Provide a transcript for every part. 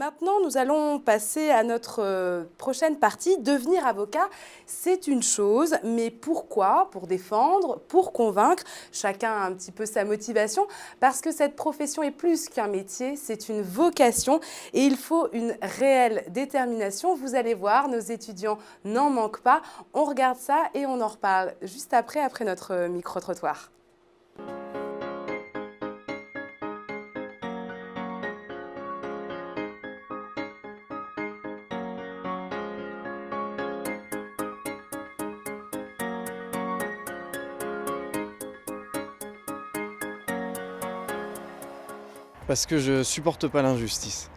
Maintenant, nous allons passer à notre prochaine partie. Devenir avocat, c'est une chose, mais pourquoi? Pour défendre, pour convaincre. Chacun a un petit peu sa motivation, parce que cette profession est plus qu'un métier, c'est une vocation et il faut une réelle détermination. Vous allez voir, nos étudiants n'en manquent pas. On regarde ça et on en reparle juste après notre micro-trottoir. Parce que je supporte pas l'injustice.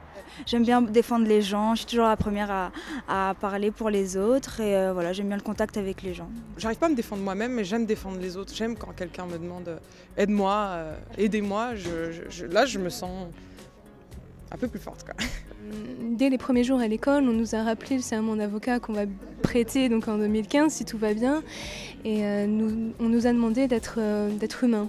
J'aime bien défendre les gens, je suis toujours la première à parler pour les autres et voilà, j'aime bien le contact avec les gens. J'arrive pas à me défendre moi-même, mais j'aime défendre les autres. J'aime quand quelqu'un me demande aide-moi, aidez-moi. Là, je me sens un peu plus forte, quoi. Dès les premiers jours à l'école, on nous a rappelé le serment d'avocat qu'on va prêter donc en 2015 si tout va bien. Et on nous a demandé d'être humain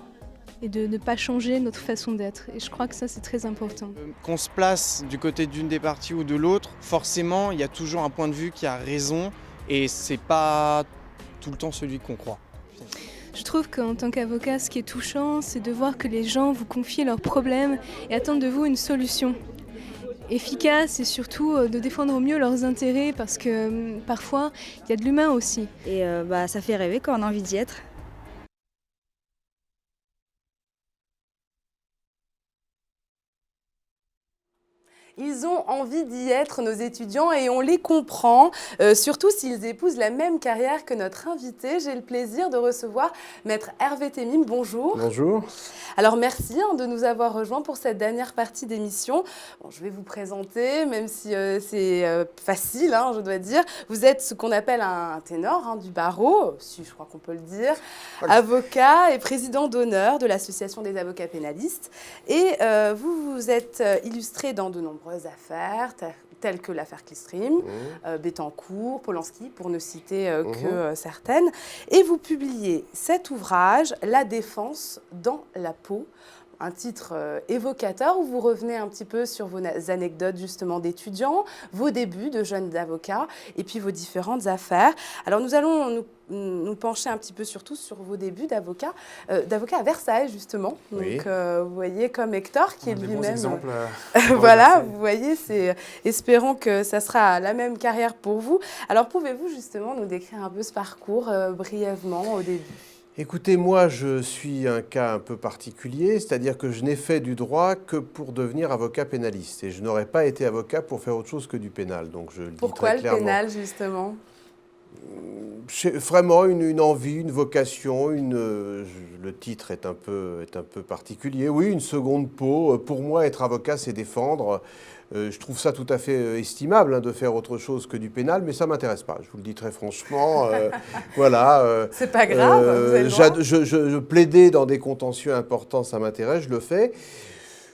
et de ne pas changer notre façon d'être. Et je crois que ça, c'est très important. Qu'on se place du côté d'une des parties ou de l'autre, forcément, il y a toujours un point de vue qui a raison et c'est pas tout le temps celui qu'on croit. Je trouve qu'en tant qu'avocat, ce qui est touchant, c'est de voir que les gens vous confient leurs problèmes et attendent de vous une solution efficace et surtout de défendre au mieux leurs intérêts parce que parfois, il y a de l'humain aussi. Et ça fait rêver quand on a envie d'y être. Ils ont envie d'y être, nos étudiants, et on les comprend, surtout s'ils épousent la même carrière que notre invité. J'ai le plaisir de recevoir Maître Hervé Temim. Bonjour. Bonjour. Alors merci de nous avoir rejoints pour cette dernière partie d'émission. Bon, je vais vous présenter, même si c'est facile, je dois dire. Vous êtes ce qu'on appelle un ténor du barreau, si je crois qu'on peut le dire, avocat et président d'honneur de l'Association des avocats pénalistes. Et vous vous êtes illustré dans de nombreuses affaires, telles que l'affaire Clearstream, Bettencourt, Polanski, pour ne citer que certaines. Et vous publiez cet ouvrage, La défense dans la peau, un titre évocateur où vous revenez un petit peu sur vos anecdotes justement d'étudiants, vos débuts de jeunes avocats et puis vos différentes affaires. Alors nous allons nous pencher un petit peu surtout sur vos débuts d'avocat à Versailles justement. Oui. Donc vous voyez comme Hector qui est lui-même... Voilà, vous voyez, espérons que ça sera la même carrière pour vous. Alors pouvez-vous justement nous décrire un peu ce parcours brièvement au début? Écoutez, moi, je suis un cas un peu particulier, c'est-à-dire que je n'ai fait du droit que pour devenir avocat pénaliste. Et je n'aurais pas été avocat pour faire autre chose que du pénal. Donc je le dis Pourquoi très clairement. le pénal, justement? Vraiment une envie, une vocation, le titre est un peu particulier. Oui, une seconde peau. Pour moi, être avocat, c'est défendre. Je trouve ça tout à fait estimable de faire autre chose que du pénal, mais ça ne m'intéresse pas. Je vous le dis très franchement. Voilà. C'est pas grave, vous avez le droit. Je plaidais dans des contentieux importants, ça m'intéresse, je le fais.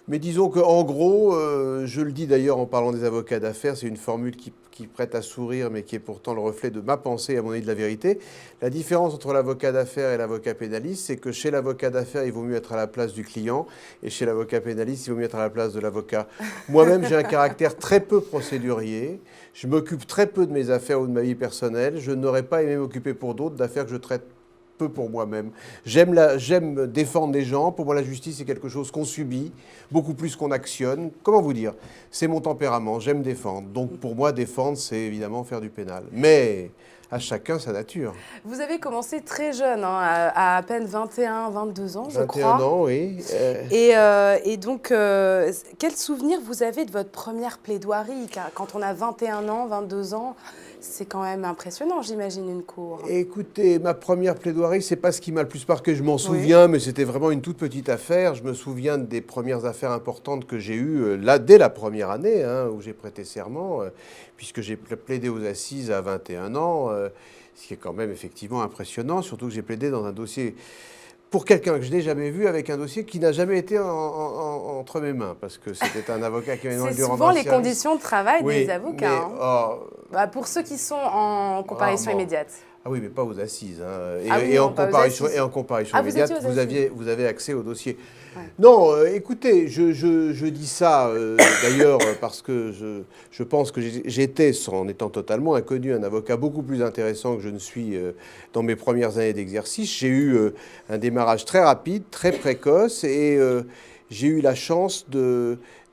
Mais disons qu'en gros, je le dis d'ailleurs en parlant des avocats d'affaires, c'est une formule qui prête à sourire, mais qui est pourtant le reflet de ma pensée, à mon avis, de la vérité. La différence entre l'avocat d'affaires et l'avocat pénaliste, c'est que chez l'avocat d'affaires, il vaut mieux être à la place du client, et chez l'avocat pénaliste, il vaut mieux être à la place de l'avocat. Moi-même, j'ai un caractère très peu procédurier. Je m'occupe très peu de mes affaires ou de ma vie personnelle. Je n'aurais pas aimé m'occuper pour d'autres d'affaires que je traite peu pour moi-même. J'aime défendre les gens. Pour moi, la justice, c'est quelque chose qu'on subit, beaucoup plus qu'on actionne. Comment vous dire? C'est mon tempérament, j'aime défendre. Donc pour moi, défendre, c'est évidemment faire du pénal. Mais à chacun sa nature. Vous avez commencé très jeune, à peine 21, 22 ans, je crois. 21 ans, oui. Et donc, quel souvenir vous avez de votre première plaidoirie? Car quand on a 21 ans, 22 ans, c'est quand même impressionnant, j'imagine, une cour. Écoutez, ma première plaidoirie, c'est pas ce qui m'a le plus marqué. Je m'en souviens, mais c'était vraiment une toute petite affaire. Je me souviens des premières affaires importantes que j'ai eues dès la première année, où j'ai prêté serment, puisque j'ai plaidé aux assises à 21 ans, ce qui est quand même effectivement impressionnant, surtout que j'ai plaidé dans un dossier pour quelqu'un que je n'ai jamais vu, avec un dossier qui n'a jamais été entre mes mains, parce que c'était un avocat qui avait C'est souvent les conditions de travail des avocats. Pour ceux qui sont en comparution immédiate. Ah oui, mais pas aux assises. En comparaison immédiate, vous avez accès au dossier. Non, écoutez, je dis ça d'ailleurs parce que je pense que j'étais, en étant totalement inconnu, un avocat beaucoup plus intéressant que je ne suis dans mes premières années d'exercice. J'ai eu un démarrage très rapide, très précoce et j'ai eu la chance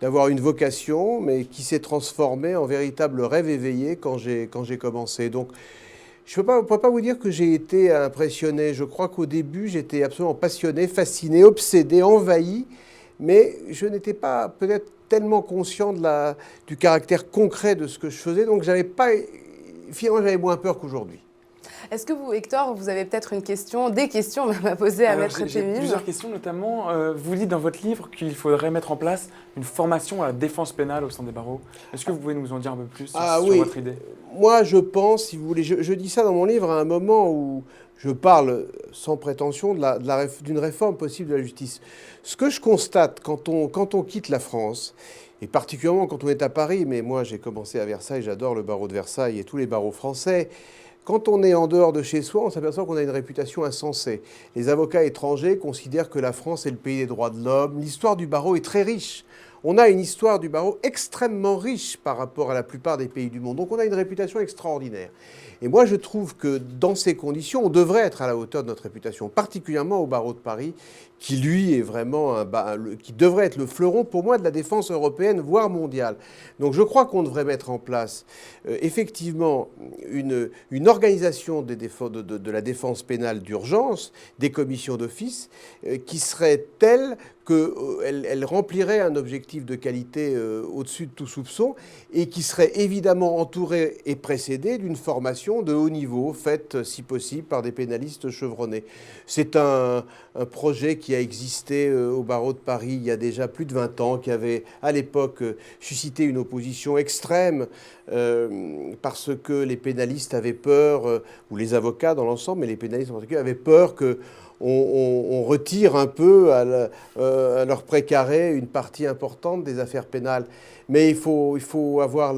d'avoir une vocation, mais qui s'est transformée en véritable rêve éveillé quand j'ai commencé. Donc, je ne pourrais pas vous dire que j'ai été impressionné. Je crois qu'au début, j'étais absolument passionné, fasciné, obsédé, envahi, mais je n'étais pas peut-être tellement conscient du caractère concret de ce que je faisais, donc finalement, j'avais moins peur qu'aujourd'hui. Est-ce que vous, Hector, vous avez peut-être des questions même à poser à Maître J'ai Temim? plusieurs questions, notamment, vous dites dans votre livre qu'il faudrait mettre en place une formation à la défense pénale au sein des barreaux. Est-ce que vous pouvez nous en dire un peu plus sur votre idée? Moi, je pense, si vous voulez, je dis ça dans mon livre à un moment où je parle sans prétention d'une réforme possible de la justice. Ce que je constate quand on quitte la France, et particulièrement quand on est à Paris, mais moi j'ai commencé à Versailles, j'adore le barreau de Versailles et tous les barreaux français. Quand on est en dehors de chez soi, on s'aperçoit qu'on a une réputation insensée. Les avocats étrangers considèrent que la France est le pays des droits de l'homme. L'histoire du barreau est très riche. On a une histoire du barreau extrêmement riche par rapport à la plupart des pays du monde. Donc on a une réputation extraordinaire. Et moi, je trouve que dans ces conditions, on devrait être à la hauteur de notre réputation, particulièrement au barreau de Paris, qui lui est vraiment qui devrait être le fleuron pour moi de la défense européenne, voire mondiale. Donc je crois qu'on devrait mettre en place effectivement une organisation de la défense pénale d'urgence, des commissions d'office, qui serait telle qu'elle remplirait un objectif de qualité au-dessus de tout soupçon et qui serait évidemment entourée et précédée d'une formation de haut niveau faite, si possible, par des pénalistes chevronnés. C'est un projet qui a existé au barreau de Paris il y a déjà plus de 20 ans, qui avait à l'époque suscité une opposition extrême parce que les pénalistes avaient peur, ou les avocats dans l'ensemble, mais les pénalistes en particulier, avaient peur qu'on retire un peu à leur précaré une partie importante des affaires pénales. Mais il faut avoir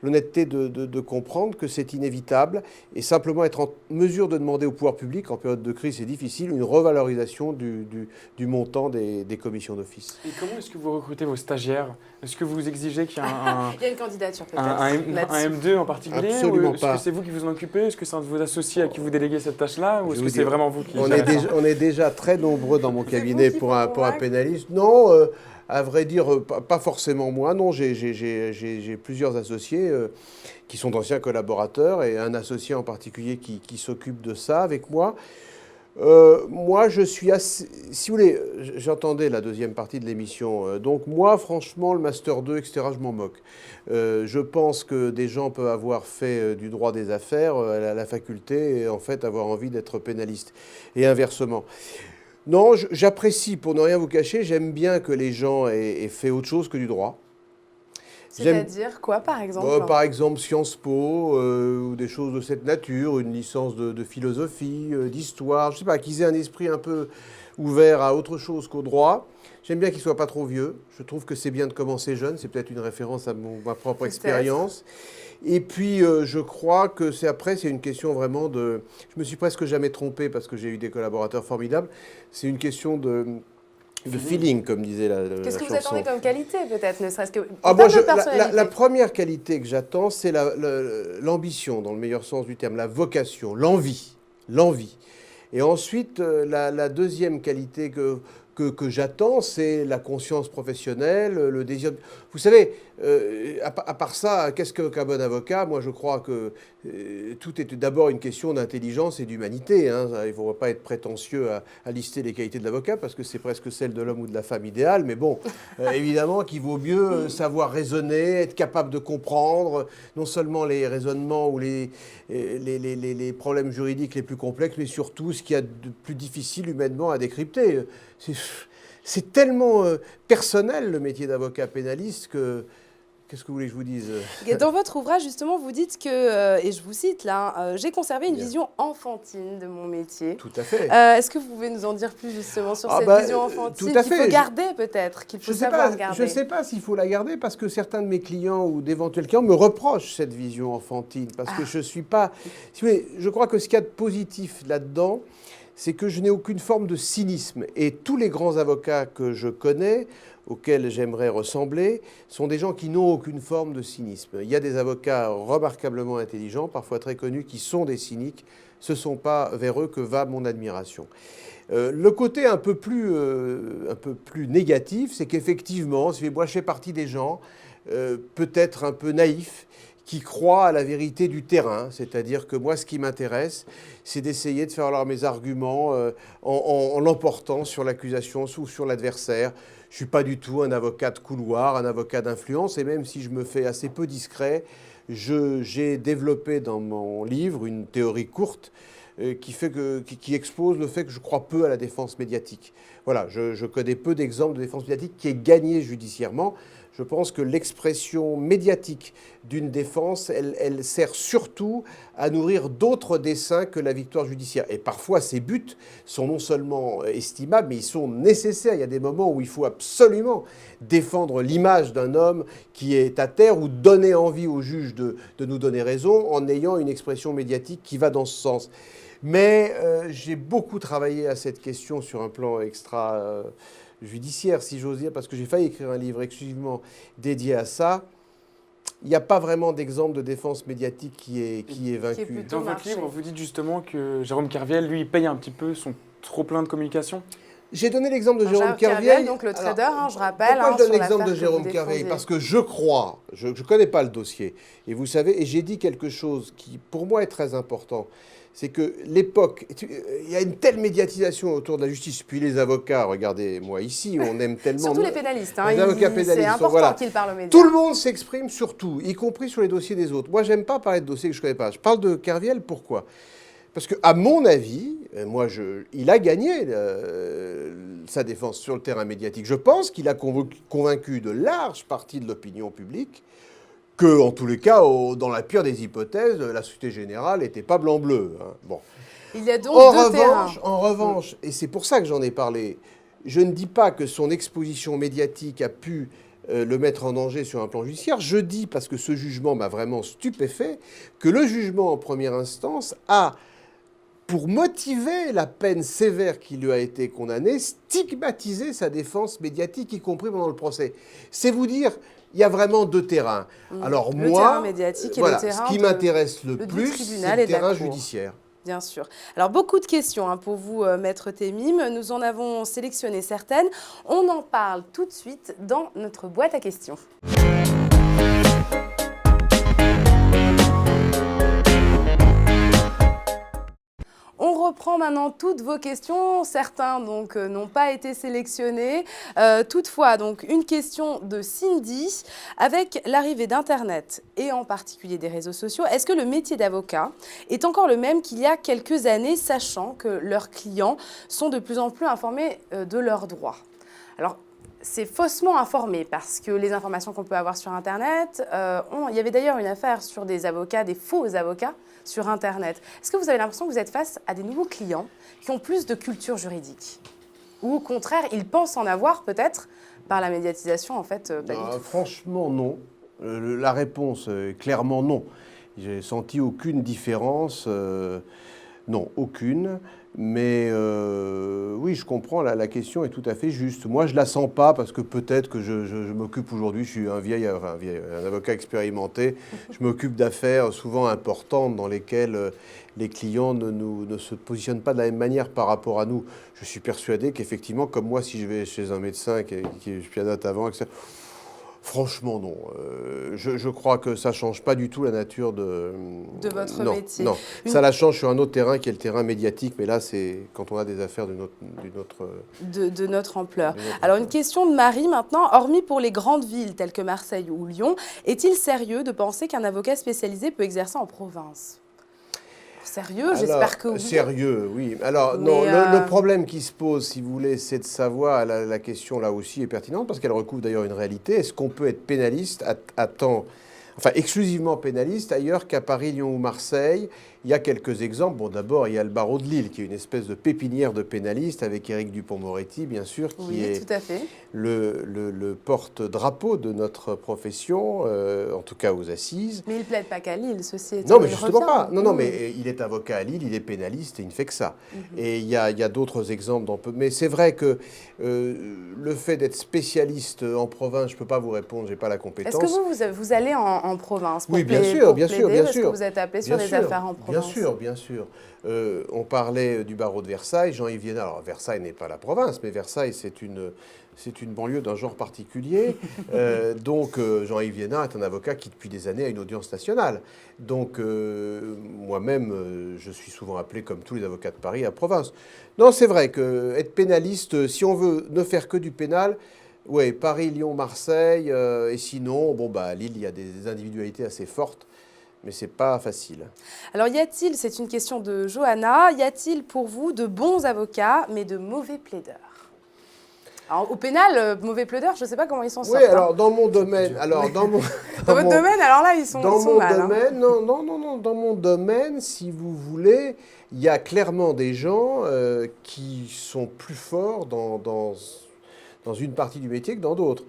l'honnêteté de comprendre que c'est inévitable et simplement être en mesure de demander au pouvoir public, en période de crise c'est difficile, une revalorisation du montant des commissions d'office. Et comment est-ce que vous recrutez vos stagiaires? Est-ce que vous exigez qu'il y ait Il y a une candidature peut-être un M2 en particulier? Absolument ou est-ce pas. que c'est vous qui vous en occupez? Est-ce que c'est un de vos associés à qui vous déléguez cette tâche-là? Ou est-ce que c'est vraiment vous qui... On est déjà très nombreux dans mon cabinet pour un pénaliste. Non, à vrai dire, pas forcément moi. Non, j'ai plusieurs associés qui sont d'anciens collaborateurs et un associé en particulier qui s'occupe de ça avec moi. Moi, je suis assez... Si vous voulez, j'entendais la deuxième partie de l'émission. Donc moi, franchement, le Master 2, etc., je m'en moque. Je pense que des gens peuvent avoir fait du droit des affaires à la faculté et en fait avoir envie d'être pénaliste. Et inversement. Non, j'apprécie, pour ne rien vous cacher, j'aime bien que les gens aient fait autre chose que du droit. C'est-à-dire quoi, par exemple? Par exemple, Sciences Po, ou des choses de cette nature, une licence de philosophie, d'histoire, je ne sais pas, qu'ils aient un esprit un peu ouvert à autre chose qu'au droit. J'aime bien qu'ils ne soient pas trop vieux. Je trouve que c'est bien de commencer jeune. C'est peut-être une référence à ma propre expérience. Et puis, je crois que c'est une question vraiment de... Je me suis presque jamais trompé parce que j'ai eu des collaborateurs formidables. C'est une question de feeling, comme disait la chanson. Qu'est-ce que vous attendez comme qualité, peut-être, ne serait-ce que... La première qualité que j'attends, c'est l'ambition, dans le meilleur sens du terme, la vocation, l'envie. Et ensuite, la deuxième qualité que j'attends, c'est la conscience professionnelle, le désir... Vous savez, à part ça, qu'est-ce qu'un bon avocat? Moi, je crois que tout est d'abord une question d'intelligence et d'humanité. Hein. Il ne faut pas être prétentieux à lister les qualités de l'avocat, parce que c'est presque celle de l'homme ou de la femme idéale. Mais bon, évidemment qu'il vaut mieux savoir raisonner, être capable de comprendre non seulement les raisonnements ou les problèmes juridiques les plus complexes, mais surtout ce qu'il y a de plus difficile humainement à décrypter. C'est tellement personnel, le métier d'avocat pénaliste, que... Qu'est-ce que vous voulez que je vous dise? Dans votre ouvrage, justement, vous dites que, et je vous cite là, j'ai conservé une vision enfantine de mon métier. Tout à fait. Est-ce que vous pouvez nous en dire plus justement sur cette vision enfantine qu'il faut garder peut-être, qu'il faut savoir garder? Je ne sais pas s'il faut la garder parce que certains de mes clients ou d'éventuels clients me reprochent cette vision enfantine parce que je ne suis pas... Si vous voulez, je crois que ce qu'il y a de positif là-dedans, c'est que je n'ai aucune forme de cynisme. Et tous les grands avocats que je connais, auxquels j'aimerais ressembler, sont des gens qui n'ont aucune forme de cynisme. Il y a des avocats remarquablement intelligents, parfois très connus, qui sont des cyniques. Ce ne sont pas vers eux que va mon admiration. Le côté un peu plus négatif, c'est qu'effectivement, moi je fais partie des gens, peut-être un peu naïfs, qui croient à la vérité du terrain. C'est-à-dire que moi, ce qui m'intéresse, c'est d'essayer de faire valoir mes arguments en l'emportant sur l'accusation ou sur l'adversaire. Je ne suis pas du tout un avocat de couloir, un avocat d'influence, et même si je me fais assez peu discret, j'ai développé dans mon livre une théorie courte qui expose le fait que je crois peu à la défense médiatique. Voilà, je connais peu d'exemples de défense médiatique qui est gagnée judiciairement. Je pense que l'expression médiatique d'une défense, elle sert surtout à nourrir d'autres desseins que la victoire judiciaire. Et parfois, ces buts sont non seulement estimables, mais ils sont nécessaires. Il y a des moments où il faut absolument défendre l'image d'un homme qui est à terre ou donner envie au juge de nous donner raison en ayant une expression médiatique qui va dans ce sens. Mais j'ai beaucoup travaillé à cette question sur un plan judiciaire, si j'ose dire, parce que j'ai failli écrire un livre exclusivement dédié à ça. Il n'y a pas vraiment d'exemple de défense médiatique qui est vaincu. Dans votre livre, vous dites justement que Jérôme Kerviel, lui, paye un petit peu son trop-plein de communication. J'ai donné l'exemple de Jérôme Kerviel. Donc le trader, je rappelle. Pourquoi je donne l'exemple de Jérôme Kerviel? Parce que je crois, je ne connais pas le dossier, et vous savez, et j'ai dit quelque chose qui, pour moi, est très important. C'est que l'époque, il y a une telle médiatisation autour de la justice, puis les avocats, regardez-moi ici, on aime tellement... Surtout les pénalistes. Les avocats pénalistes. C'est important voilà. qu'ils parlent aux médias. Tout le monde s'exprime sur tout, y compris sur les dossiers des autres. Moi, j'aime pas parler de dossiers que je ne connais pas. Je parle de Kerviel, pourquoi? Parce qu'à mon avis, il a gagné sa défense sur le terrain médiatique. Je pense qu'il a convaincu de larges parties de l'opinion publique que, en tous les cas, dans la pire des hypothèses, la Société Générale n'était pas blanc-bleu. Hein. Bon. Il y a donc deux terrains. En revanche, et c'est pour ça que j'en ai parlé, je ne dis pas que son exposition médiatique a pu le mettre en danger sur un plan judiciaire. Je dis, parce que ce jugement m'a vraiment stupéfait, que le jugement en première instance a, pour motiver la peine sévère qui lui a été condamnée, stigmatisé sa défense médiatique, y compris pendant le procès. C'est vous dire... Il y a vraiment deux terrains. Alors le moi, terrain médiatique et le terrain ce qui m'intéresse le plus, c'est le terrain judiciaire. Bien sûr. Alors, beaucoup de questions pour vous, Maître Temim. Nous en avons sélectionné certaines. On en parle tout de suite dans notre boîte à questions. On reprend maintenant toutes vos questions. Certains donc n'ont pas été sélectionnés. Toutefois, donc une question de Cindy. Avec l'arrivée d'Internet et en particulier des réseaux sociaux, est-ce que le métier d'avocat est encore le même qu'il y a quelques années, sachant que leurs clients sont de plus en plus informés de leurs droits? Alors, c'est faussement informé parce que les informations qu'on peut avoir sur Internet, il y avait d'ailleurs une affaire sur des avocats, des faux avocats sur Internet. Est-ce que vous avez l'impression que vous êtes face à des nouveaux clients qui ont plus de culture juridique? Ou au contraire, ils pensent en avoir peut-être par la médiatisation en fait pas du tout? Franchement, non. La réponse est clairement non. J'ai senti aucune différence. Non, aucune. Mais oui, je comprends, la question est tout à fait juste. Moi, je ne la sens pas parce que peut-être que je m'occupe aujourd'hui, je suis un avocat expérimenté, je m'occupe d'affaires souvent importantes dans lesquelles les clients ne se positionnent pas de la même manière par rapport à nous. Je suis persuadé qu'effectivement, comme moi, si je vais chez un médecin qui est pianote avant, etc., franchement, non. Je crois que ça ne change pas du tout la nature de votre métier. Non, ça la change sur un autre terrain qui est le terrain médiatique, mais là, c'est quand on a des affaires de notre ampleur. Alors, une question de Marie maintenant. Hormis pour les grandes villes telles que Marseille ou Lyon, est-il sérieux de penser qu'un avocat spécialisé peut exercer en province? Sérieux? J'espère que oui. Sérieux, oui. Alors, non, le problème qui se pose, si vous voulez, c'est de savoir, la question là aussi est pertinente, parce qu'elle recouvre d'ailleurs une réalité. Est-ce qu'on peut être pénaliste exclusivement pénaliste ailleurs qu'à Paris, Lyon ou Marseille? Il y a quelques exemples. Bon, d'abord, il y a le barreau de Lille, qui est une espèce de pépinière de pénalistes, avec Éric Dupond-Moretti, bien sûr, qui est tout à fait. le porte-drapeau de notre profession, en tout cas aux assises. Mais il ne plaide pas qu'à Lille, ceci étant. Non, mais justement pas. Non, Mmh. mais il est avocat à Lille, il est pénaliste et il ne fait que ça. Et il y a d'autres exemples. Mais c'est vrai que le fait d'être spécialiste en province, je ne peux pas vous répondre, je n'ai pas la compétence. Est-ce que vous allez en province pour Oui, bien plaider, sûr, pour bien plaider, sûr, bien parce sûr. que vous êtes appelé sur des affaires en province? Bien sûr, bien sûr. On parlait du barreau de Versailles, Jean-Yves Viennat. Alors, Versailles n'est pas la province, mais Versailles, c'est une banlieue d'un genre particulier. Donc, Jean-Yves Viennat est un avocat qui, depuis des années, a une audience nationale. Donc, moi-même, je suis souvent appelé, comme tous les avocats de Paris, à la province. Non, c'est vrai qu'être pénaliste, si on veut ne faire que du pénal, oui, Paris, Lyon, Marseille, et sinon, bon, à Lille, il y a des individualités assez fortes. Mais ce n'est pas facile. Alors, c'est une question de Johanna, y a-t-il pour vous de bons avocats, mais de mauvais plaideurs? Alors, au pénal, mauvais plaideurs, je ne sais pas comment ils s'en sortent. Oui, alors dans mon domaine, dans votre domaine, alors là, ils sont mal. Domaine, non, dans mon domaine, si vous voulez, il y a clairement des gens qui sont plus forts dans une partie du métier que dans d'autres.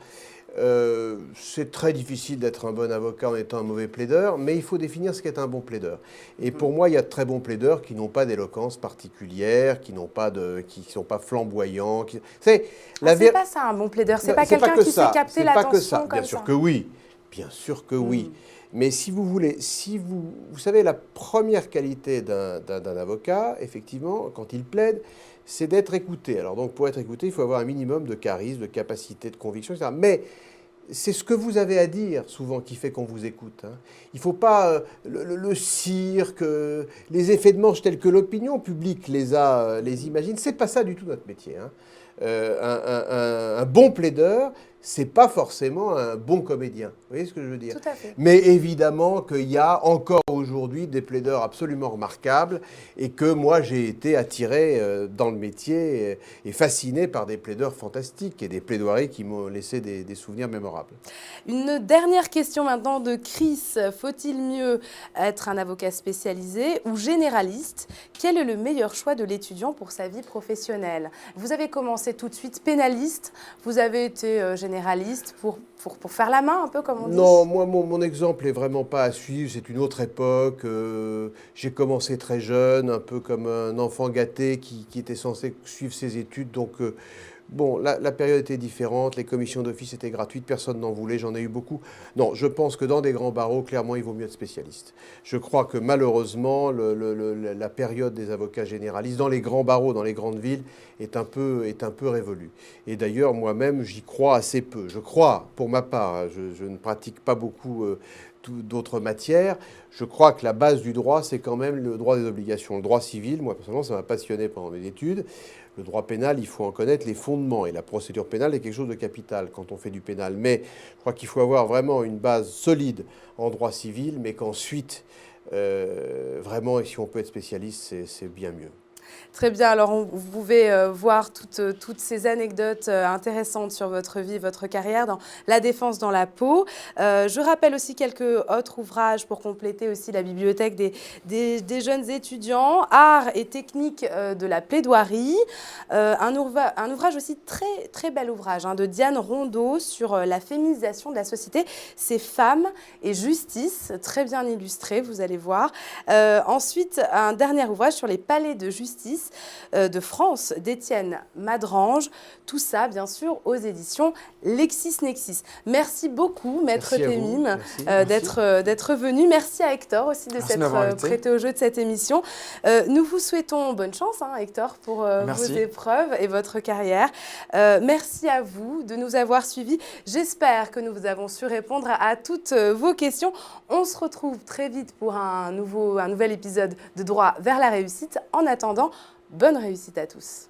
C'est très difficile d'être un bon avocat en étant un mauvais plaideur, mais il faut définir ce qu'est un bon plaideur. Et pour moi, il y a de très bons plaideurs qui n'ont pas d'éloquence particulière, qui ne sont pas flamboyants. C'est pas ça un bon plaideur, c'est pas quelqu'un qui sait capter l'attention comme ça. Bien sûr que oui, bien sûr que oui. Mais si vous voulez, vous savez, la première qualité d'un avocat, effectivement, quand il plaide, c'est d'être écouté. Alors donc, pour être écouté, il faut avoir un minimum de charisme, de capacité, de conviction, etc. Mais c'est ce que vous avez à dire, souvent, qui fait qu'on vous écoute. Il ne faut pas le cirque, les effets de manche tels que l'opinion publique les imagine. Ce n'est pas ça du tout notre métier. Un bon plaideur, c'est pas forcément un bon comédien. Vous voyez ce que je veux dire? Tout à fait. Mais évidemment qu'il y a encore aujourd'hui des plaideurs absolument remarquables et que moi j'ai été attiré dans le métier et fasciné par des plaideurs fantastiques et des plaidoiries qui m'ont laissé des souvenirs mémorables. Une dernière question maintenant de Chris. Faut-il mieux être un avocat spécialisé ou généraliste? Quel est le meilleur choix de l'étudiant pour sa vie professionnelle? Vous avez commencé tout de suite pénaliste, vous avez été généraliste pour faire la main un peu comme on dit? Non, moi mon exemple n'est vraiment pas à suivre, c'est une autre époque. J'ai commencé très jeune, un peu comme un enfant gâté qui était censé suivre ses études. Donc bon, la période était différente, les commissions d'office étaient gratuites, personne n'en voulait, j'en ai eu beaucoup. Non, je pense que dans des grands barreaux, clairement, il vaut mieux être spécialiste. Je crois que malheureusement, la période des avocats généralistes, dans les grands barreaux, dans les grandes villes, est un peu révolue. Et d'ailleurs, moi-même, j'y crois assez peu. Je crois, pour ma part, je ne pratique pas beaucoup d'autres matières. Je crois que la base du droit, c'est quand même le droit des obligations. Le droit civil, moi, personnellement, ça m'a passionné pendant mes études. Le droit pénal, il faut en connaître les fondements. Et la procédure pénale est quelque chose de capital quand on fait du pénal. Mais je crois qu'il faut avoir vraiment une base solide en droit civil, mais qu'ensuite, vraiment, si on peut être spécialiste, c'est bien mieux. Très bien, alors vous pouvez voir toutes ces anecdotes intéressantes sur votre vie, votre carrière dans La défense dans la peau. Je rappelle aussi quelques autres ouvrages pour compléter aussi la bibliothèque des jeunes étudiants, Art et techniques de la plaidoirie. Un ouvrage aussi très, très bel ouvrage de Diane Rondeau sur la féminisation de la société, Ces femmes et justice, très bien illustré, vous allez voir. Ensuite, un dernier ouvrage sur les palais de justice de France d'Étienne Madrange. Tout ça, bien sûr, aux éditions LexisNexis. Merci beaucoup, Maître Temim, d'être venu. Merci à Hector aussi de s'être prêté au jeu de cette émission. Nous vous souhaitons bonne chance, Hector, pour vos épreuves et votre carrière. Merci à vous de nous avoir suivis. J'espère que nous vous avons su répondre à toutes vos questions. On se retrouve très vite pour un nouvel épisode de Droit vers la réussite. En attendant, bonne réussite à tous.